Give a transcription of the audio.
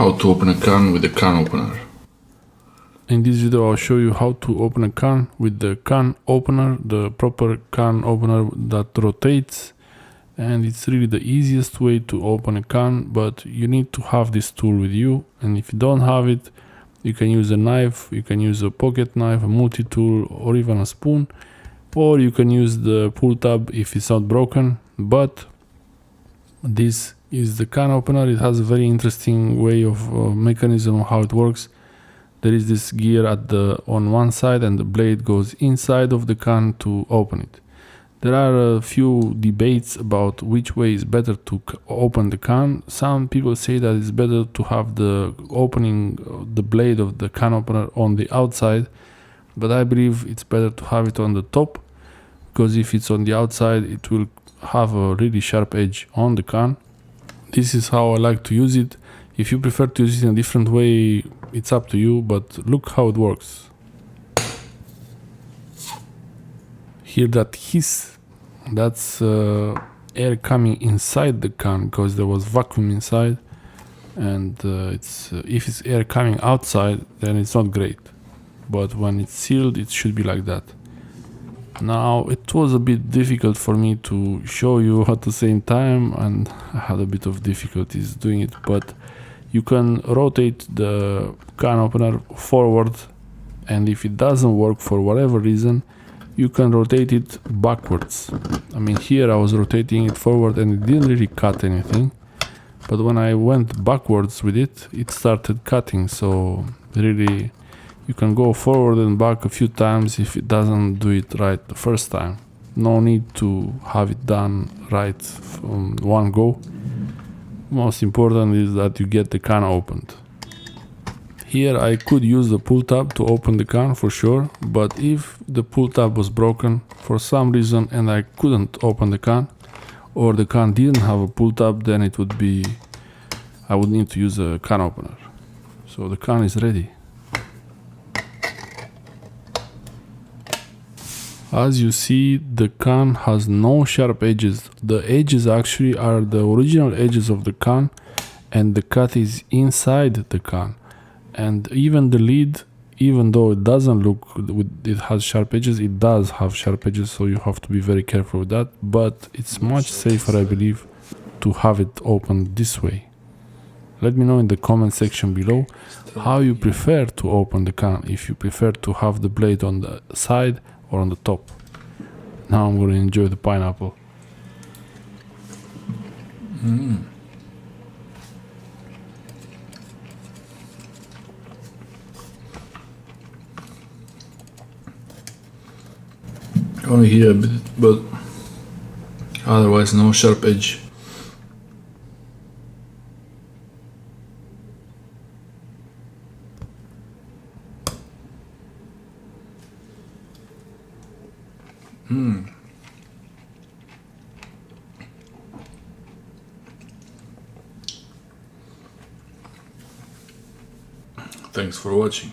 How to open a can with the can opener. In this video I'll show you how to open a can with the can opener, the proper can opener that rotates, and it's really the easiest way to open a can, but you need to have this tool with you, and if you don't have it, you can use a knife, you can use a pocket knife, a multi-tool, or even a spoon, or you can use the pull tab if it's not broken. But this is the can opener. It has a very interesting way of mechanism how it works. There is this gear on one side, and the blade goes inside of the can to open it. There are a few debates about which way is better to open the can. Some people say that it's better to have the blade of the can opener on the outside, but I believe it's better to have it on the top, because if it's on the outside it will have a really sharp edge on the can. This is how I like to use it. If you prefer to use it in a different way, it's up to you, but look how it works. Hear that hiss? That's air coming inside the can, because there was vacuum inside, and if it's air coming outside, then it's not great, but when it's sealed it should be like that. Now, it was a bit difficult for me to show you at the same time, and I had a bit of difficulties doing it, but you can rotate the can opener forward, and if it doesn't work for whatever reason, you can rotate it backwards. I mean, here I was rotating it forward and it didn't really cut anything, but when I went backwards with it, it started cutting. So really, you can go forward and back a few times if it doesn't do it right the first time. No need to have it done right from one go. Most important is that you get the can opened. Here I could use the pull tab to open the can for sure, but if the pull tab was broken for some reason and I couldn't open the can, or the can didn't have a pull tab, then I would need to use a can opener. So the can is ready. As you see, the can has no sharp edges. The edges actually are the original edges of the can, and the cut is inside the can. And even the lid, even though it doesn't look it has sharp edges, it does have sharp edges, so you have to be very careful with that. But it's much safer, I believe, to have it opened this way. Let me know in the comment section below how you prefer to open the can, if you prefer to have the blade on the side or on the top. Now I'm going to enjoy the pineapple. Only here a bit, but otherwise no sharp edge. Thanks for watching.